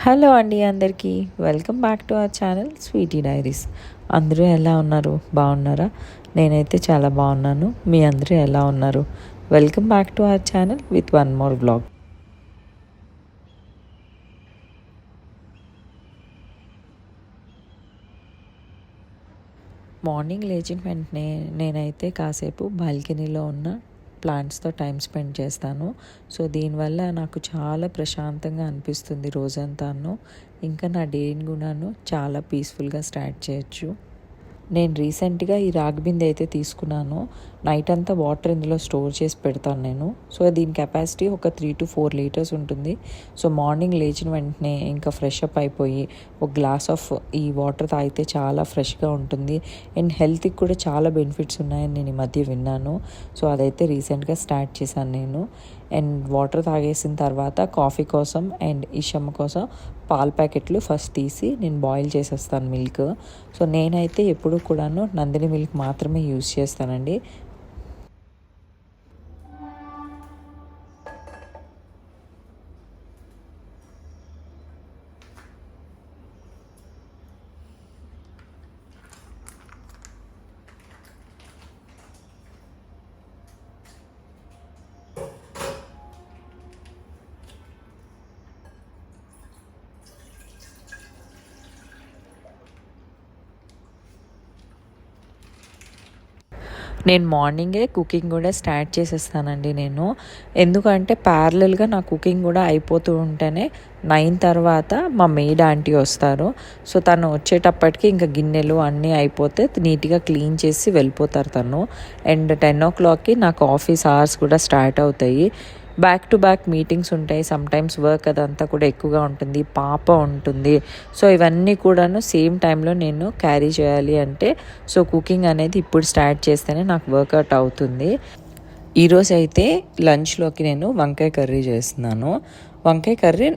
Hello అండి అందరికీ welcome back to our channel sweety diaries. అందరూ ఎలా ఉన్నారు? బాగున్నారా? నేనైతే చాలా బాగున్నాను. మీ అందరూ ఎలా ఉన్నారు? Welcome back to our channel with one more vlog. Morning లేచిన వెంటనే నేనైతే కాసేపు బాల్కనీలో ఉన్న ప్లాంట్స్తో టైం స్పెండ్ చేస్తాను. సో దీనివల్ల నాకు చాలా ప్రశాంతంగా అనిపిస్తుంది రోజంతాను. ఇంకా నా డేని కూడాను చాలా పీస్ఫుల్గా స్టార్ట్ చేయొచ్చు. నేను రీసెంట్గా ఈ రాగి బిందె అయితే తీసుకున్నాను. నైట్ అంతా వాటర్ ఇందులో స్టోర్ చేసి పెడతాను నేను. సో దీని కెపాసిటీ ఒక 3 to 4 లీటర్స్ ఉంటుంది. సో మార్నింగ్ లేచిన వెంటనే ఇంకా ఫ్రెష్ అప్ అయిపోయి ఒక గ్లాస్ ఆఫ్ ఈ వాటర్ తాగితే చాలా ఫ్రెష్గా ఉంటుంది. అండ్ హెల్త్కి కూడా చాలా బెనిఫిట్స్ ఉన్నాయని నేను ఈ మధ్య విన్నాను. సో అదైతే రీసెంట్గా స్టార్ట్ చేశాను నేను. అండ్ వాటర్ తాగేసిన తర్వాత కాఫీ కోసం అండ్ ఇషమ్మ కోసం పాల ప్యాకెట్లు ఫస్ట్ తీసి నేను బాయిల్ చేసేస్తాను మిల్క్. సో నేనైతే ఎప్పుడు కూడాను నందిని మిల్క్ మాత్రమే యూస్ చేస్తానండి. నేను మార్నింగే కుకింగ్ కూడా స్టార్ట్ చేసేస్తానండి నేను. ఎందుకంటే ప్యారలల్గా నా కుకింగ్ కూడా అయిపోతూ ఉంటేనే 9 తర్వాత మా మెయిడ్ ఆంటీ వస్తారు. సో తను వచ్చేటప్పటికి ఇంకా గిన్నెలు అన్నీ అయిపోతే నీట్గా క్లీన్ చేసి వెళ్ళిపోతారు తను. అండ్ 10 o'clockకి నాకు ఆఫీస్ అవర్స్ కూడా స్టార్ట్ అవుతాయి. బ్యాక్ టు బ్యాక్ మీటింగ్స్ ఉంటాయి. సమ్టైమ్స్ వర్క్ అదంతా కూడా ఎక్కువగా ఉంటుంది, పాప ఉంటుంది. సో ఇవన్నీ కూడాను సేమ్ టైంలో నేను క్యారీ చేయాలి అంటే సో కుకింగ్ అనేది ఇప్పుడు స్టార్ట్ చేస్తేనే నాకు వర్కౌట్ అవుతుంది. ఈరోజు అయితే లంచ్లోకి నేను వంకాయ కర్రీ చేస్తున్నాను. వంకాయ కర్రీ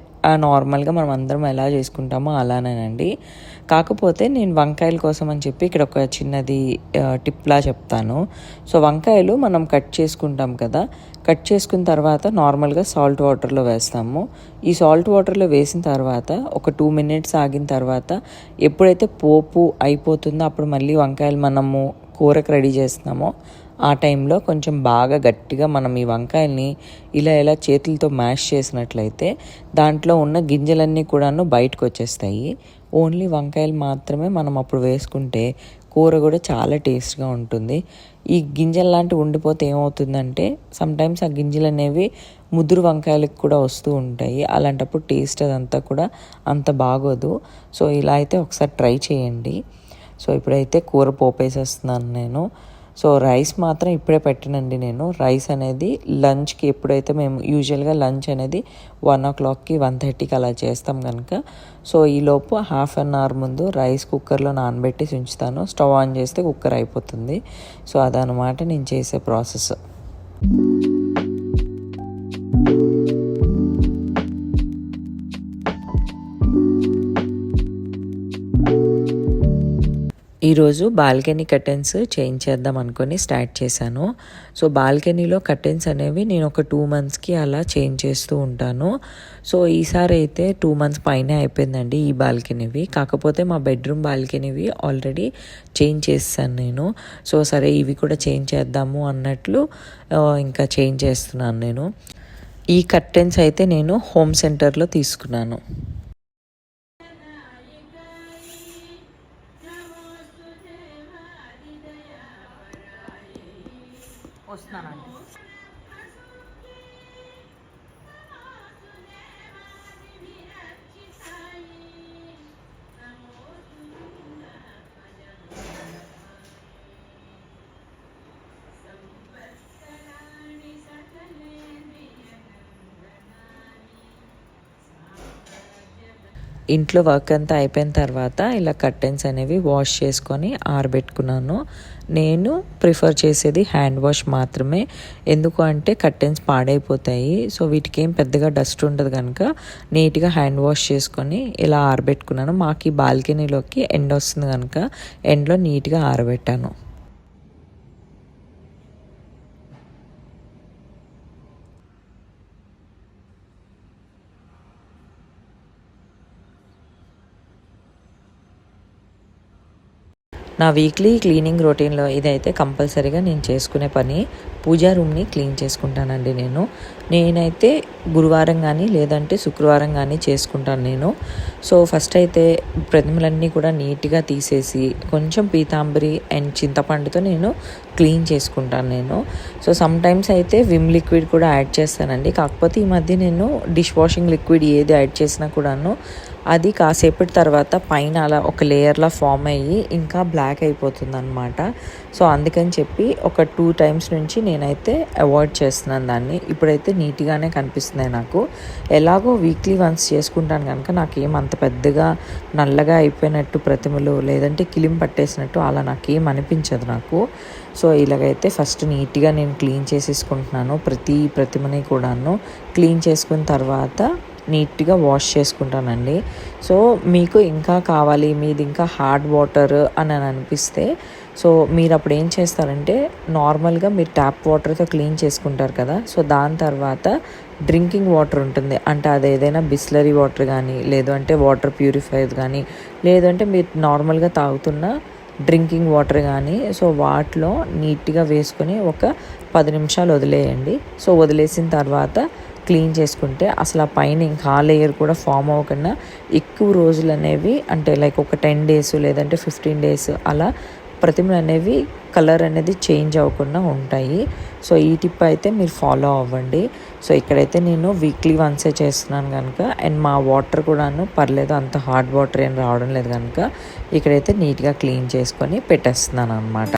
నార్మల్గా మనం అందరం ఎలా చేసుకుంటామో అలానేనండి. కాకపోతే నేను వంకాయల కోసం అని చెప్పి ఇక్కడ ఒక చిన్నది టిప్లా చెప్తాను. సో వంకాయలు మనం కట్ చేసుకుంటాం కదా, కట్ చేసుకున్న తర్వాత నార్మల్గా సాల్ట్ వాటర్లో వేస్తాము. ఈ సాల్ట్ వాటర్లో వేసిన తర్వాత ఒక 2 minutes ఆగిన తర్వాత ఎప్పుడైతే పోపు అయిపోతుందో అప్పుడు మళ్ళీ వంకాయలు మనము కూరకు రెడీ చేస్తున్నామో ఆ టైంలో కొంచెం బాగా గట్టిగా మనం ఈ వంకాయల్ని ఇలా చేతులతో మ్యాష్ చేసినట్లయితే దాంట్లో ఉన్న గింజలన్నీ కూడాను బయటకు వచ్చేస్తాయి. ఓన్లీ వంకాయలు మాత్రమే మనం అప్పుడు వేసుకుంటే కూర కూడా చాలా టేస్ట్గా ఉంటుంది. ఈ గింజలు లాంటివి ఉండిపోతే ఏమవుతుందంటే సమ్టైమ్స్ ఆ గింజలు అనేవి ముదురు వంకాయలకు కూడా వస్తూ ఉంటాయి. అలాంటప్పుడు టేస్ట్ అదంతా కూడా అంత బాగోదు. సో ఇలా అయితే ఒకసారి ట్రై చేయండి. సో ఇప్పుడైతే కూర పోపేసేస్తున్నాను నేను. సో రైస్ మాత్రం ఇప్పుడే పెట్టినండి నేను. రైస్ అనేది లంచ్కి ఎప్పుడైతే మేము యూజువల్గా లంచ్ అనేది 1 o'clockకి 1:30కి అలా చేస్తాం కనుక సో ఈలోపు 1/2 hour ముందు రైస్ కుక్కర్లో నానబెట్టేసి ఉంచుతాను. స్టవ్ ఆన్ చేస్తే కుక్కర్ అయిపోతుంది. సో అదనమాట నేను చేసే ప్రాసెస్. ఈరోజు బాల్కనీ కర్టెన్స్ చేంజ్ చేద్దాం అనుకొని స్టార్ట్ చేశాను. సో బాల్కనీలో కర్టెన్స్ అనేవి నేను ఒక 2 monthsకి అలా చేంజ్ చేస్తూ ఉంటాను. సో ఈసారి అయితే 2 months పైనే అయిపోయిందండి ఈ బాల్కనీవి. కాకపోతే మా బెడ్రూమ్ బాల్కనీవి ఆల్రెడీ చేంజ్ చేస్తాను నేను. సో సరే ఇవి కూడా చేంజ్ చేద్దాము అన్నట్లు ఇంకా చేంజ్ చేస్తున్నాను నేను. ఈ కర్టెన్స్ అయితే నేను హోమ్ సెంటర్లో తీసుకున్నాను. వస్తున్నానండి. ఇంట్లో వర్క్ అంతా అయిపోయిన తర్వాత ఇలా కర్టెన్స్ అనేవి వాష్ చేసుకొని ఆరబెట్టుకున్నాను. నేను ప్రిఫర్ చేసేది హ్యాండ్ వాష్ మాత్రమే. ఎందుకు అంటే కర్టెన్స్ పాడైపోతాయి. సో వీటికి ఏం పెద్దగా డస్ట్ ఉండదు కనుక నీట్గా హ్యాండ్ వాష్ చేసుకొని ఇలా ఆరబెట్టుకున్నాను. మాకు ఈ బాల్కనీలోకి ఎండ వస్తుంది కనుక ఎండలో నీట్గా ఆరబెట్టాను. నా వీక్లీ క్లీనింగ్ రొటీన్లో ఇదైతే కంపల్సరీగా నేను చేసుకునే పని. పూజా రూమ్ని క్లీన్ చేసుకుంటానండి నేనైతే గురువారం కానీ లేదంటే శుక్రవారం కానీ చేసుకుంటాను నేను. సో ఫస్ట్ అయితే ప్రతిమలన్నీ కూడా నీట్గా తీసేసి కొంచెం పీతాంబరి అండ్ చింతపండుతో నేను క్లీన్ చేసుకుంటాను సో సమ్ టైమ్స్ అయితే విమ్ లిక్విడ్ కూడా యాడ్ చేస్తానండి. కాకపోతే ఈ మధ్య నేను డిష్ వాషింగ్ లిక్విడ్ ఏది యాడ్ చేసినా కూడాను అది కాసేపటి తర్వాత పైన అలా ఒక లేయర్లా ఫామ్ అయ్యి ఇంకా బ్లాక్ అయిపోతుంది అనమాట. సో అందుకని చెప్పి ఒక 2 times నుంచి నేనైతే అవాయిడ్ చేస్తున్నాను దాన్ని. ఇప్పుడైతే నీట్గానే కనిపిస్తున్నాయి నాకు. ఎలాగో వీక్లీ వన్స్ చేసుకుంటాను కనుక నాకేం అంత పెద్దగా నల్లగా అయిపోయినట్టు ప్రతిమలు లేదంటే కిలిం పట్టేసినట్టు అలా నాకేం అనిపించదు నాకు. సో ఇలాగైతే ఫస్ట్ నీట్గా నేను క్లీన్ చేసేసుకుంటున్నాను. ప్రతి ప్రతిమని కూడాను క్లీన్ చేసుకున్న తర్వాత నీట్గా వాష్ చేసుకుంటానండి. సో మీకు ఇంకా కావాలి, మీది ఇంకా హార్డ్ వాటర్ అని అనిపిస్తే సో మీరు అప్పుడు ఏం చేస్తారంటే నార్మల్గా మీరు ట్యాప్ వాటర్తో క్లీన్ చేసుకుంటారు కదా. సో దాని తర్వాత డ్రింకింగ్ వాటర్ ఉంటుంది, అంటే అది ఏదైనా బిస్లరీ వాటర్ కానీ లేదు అంటే వాటర్ ప్యూరిఫైర్ కానీ లేదంటే మీరు నార్మల్గా తాగుతున్న డ్రింకింగ్ వాటర్ కానీ సో వాటిలో నీట్గా వేసుకొని ఒక 10 నిమిషాలు వదిలేయండి. సో వదిలేసిన తర్వాత క్లీన్ చేసుకుంటే అసలు ఆ పైన ఇంకా లేయర్ కూడా ఫామ్ అవ్వకుండా ఎక్కువ రోజులు అనేవి అంటే లైక్ ఒక 10 days లేదంటే 15 days అలా ప్రతిమలు అనేవి కలర్ అనేది చేంజ్ అవ్వకుండా ఉంటాయి. సో ఈ టిప్ అయితే మీరు ఫాలో అవ్వండి. సో ఇక్కడైతే నేను వీక్లీ వన్సే చేస్తున్నాను కనుక అండ్ మా వాటర్ కూడాను పర్లేదు, అంత హార్డ్ వాటర్ ఏం రావడం లేదు కనుక ఇక్కడైతే నీట్గా క్లీన్ చేసుకొని పెట్టేస్తున్నాను అనమాట.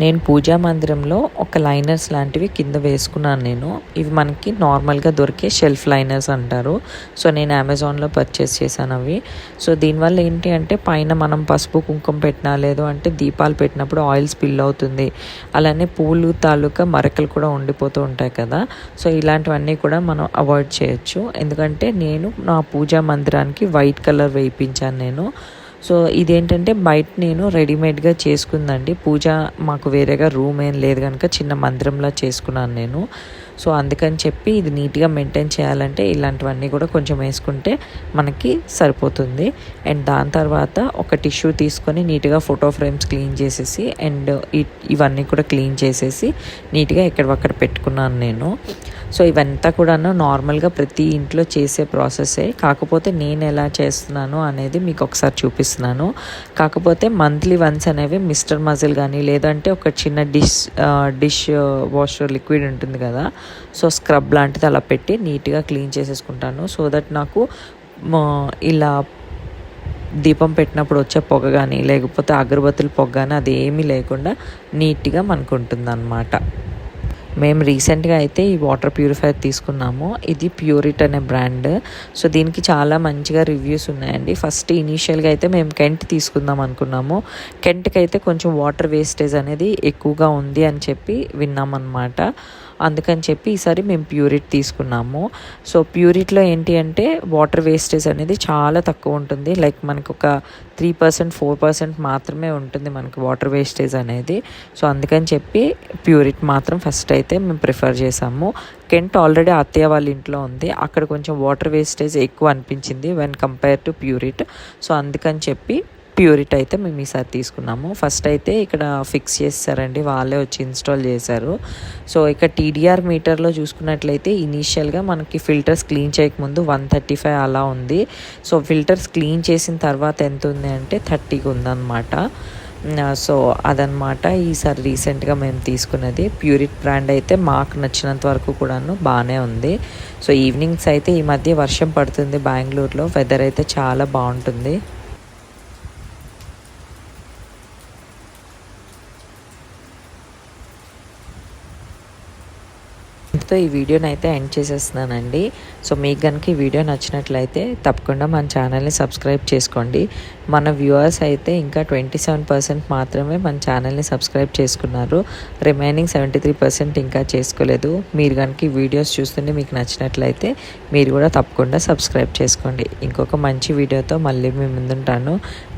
నేను పూజా మందిరంలో ఒక లైనర్స్ లాంటివి కింద వేసుకున్నాను ఇవి మనకి నార్మల్గా దొరికే షెల్ఫ్ లైనర్స్ అంటారు. సో నేను అమెజాన్లో పర్చేస్ చేశాను అవి. సో దీనివల్ల ఏంటి అంటే పైన మనం పసుపు కుంకుమ పెట్టినా లేదు అంటే దీపాలు పెట్టినప్పుడు ఆయిల్ స్పిల్ అవుతుంది, అలానే పూలు తాలూకా మరకలు కూడా ఉండిపోతూ ఉంటాయి కదా. సో ఇలాంటివన్నీ కూడా మనం అవాయిడ్ చేయొచ్చు. ఎందుకంటే నేను నా పూజా మందిరానికి వైట్ కలర్ వేయించాను సో ఇదేంటంటే బయట నేను రెడీమేడ్గా చేసుకుందండి. పూజ మాకు వేరేగా రూమ్ ఏం లేదు కనుక చిన్న మందిరంలా చేసుకున్నాను సో అందుకని చెప్పి ఇది నీట్గా మెయింటైన్ చేయాలంటే ఇలాంటివన్నీ కూడా కొంచెం వేసుకుంటే మనకి సరిపోతుంది. అండ్ దాని తర్వాత ఒక టిష్యూ తీసుకొని నీట్గా ఫోటో ఫ్రేమ్స్ క్లీన్ చేసేసి అండ్ ఇవన్నీ కూడా క్లీన్ చేసేసి నీట్గా ఎక్కడొక్కడ పెట్టుకున్నాను సో ఇవంతా కూడా నార్మల్గా ప్రతి ఇంట్లో చేసే ప్రాసెసే, కాకపోతే నేను ఎలా చేస్తున్నాను అనేది మీకు ఒకసారి చూపిస్తున్నాను. కాకపోతే మంత్లీ వన్స్ అనేవి మిస్టర్ మజిల్ కానీ లేదంటే ఒక చిన్న డిష్ వాషర్ లిక్విడ్ ఉంటుంది కదా, సో స్క్రబ్ లాంటిది అలా పెట్టి నీట్గా క్లీన్ చేసేసుకుంటాను. సో దట్ నాకు ఇలా దీపం పెట్టినప్పుడు వచ్చే పొగ కానీ లేకపోతే అగరబత్తుల పొగ కానీ అది ఏమీ లేకుండా నీట్గా మనకు ఉంటుంది అన్నమాట. మేము రీసెంట్గా అయితే ఈ వాటర్ ప్యూరిఫైయర్ తీసుకున్నాము. ఇది ప్యూరిట్ అనే బ్రాండ్. సో దీనికి చాలా మంచిగా రివ్యూస్ ఉన్నాయండి. ఫస్ట్ ఇనీషియల్గా అయితే మేము కెంట్ తీసుకుందాం అనుకున్నాము. కెంట్కి అయితే కొంచెం వాటర్ వేస్టేజ్ అనేది ఎక్కువగా ఉంది అని చెప్పి విన్నామన్నమాట. అందుకని చెప్పి ఈసారి మేము ప్యూరిట్ తీసుకున్నాము. సో ప్యూరిట్లో ఏంటి అంటే వాటర్ వేస్టేజ్ అనేది చాలా తక్కువ ఉంటుంది. లైక్ మనకు ఒక 3% 4% మాత్రమే ఉంటుంది మనకి వాటర్ వేస్టేజ్ అనేది. సో అందుకని చెప్పి ప్యూరిట్ మాత్రం ఫస్ట్ అయితే మేము ప్రిఫర్ చేసాము. కెంట్ ఆల్రెడీ అత్తయ్య వాళ్ళ ఇంట్లో ఉంది, అక్కడ కొంచెం వాటర్ వేస్టేజ్ ఎక్కువ అనిపించింది when compare to Pureit. So అందుకని చెప్పి ప్యూరిట్ అయితే మేము ఈసారి తీసుకున్నాము. ఫస్ట్ అయితే ఇక్కడ ఫిక్స్ చేస్తారండి, వాళ్ళే వచ్చి ఇన్స్టాల్ చేశారు. సో ఇక్కడ టీడీఆర్ మీటర్లో చూసుకున్నట్లయితే ఇనీషియల్గా మనకి ఫిల్టర్స్ క్లీన్ చేయకముందు 135 అలా ఉంది. సో ఫిల్టర్స్ క్లీన్ చేసిన తర్వాత ఎంత ఉంది అంటే 30కి ఉందన్నమాట. సో అదనమాట ఈసారి రీసెంట్గా మేము తీసుకున్నది. ప్యూరిట్ బ్రాండ్ అయితే మాకు నచ్చినంత వరకు కూడాను బాగానే ఉంది. సో ఈవినింగ్స్ అయితే ఈ మధ్య వర్షం పడుతుంది బెంగళూరులో, వెదర్ అయితే చాలా బాగుంటుంది. ఇంతతో ఈ వీడియోని అయితే ఎండ్ చేసేస్తున్నానండి. సో మీకు కనుక ఈ వీడియో నచ్చినట్లయితే తప్పకుండా మన ఛానల్ని సబ్స్క్రైబ్ చేసుకోండి. మన వ్యూవర్స్ అయితే ఇంకా 27% మాత్రమే మన ఛానల్ని సబ్స్క్రైబ్ చేసుకున్నారు. రిమైనింగ్ 73% ఇంకా చేసుకోలేదు. మీరు కనుక ఈ వీడియోస్ చూస్తుంటే మీకు నచ్చినట్లయితే మీరు కూడా తప్పకుండా సబ్స్క్రైబ్ చేసుకోండి. ఇంకొక మంచి వీడియోతో మళ్ళీ మీ ముందుంటాను.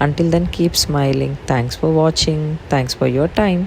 Until then keep smiling. Thanks for watching. Thanks for your time.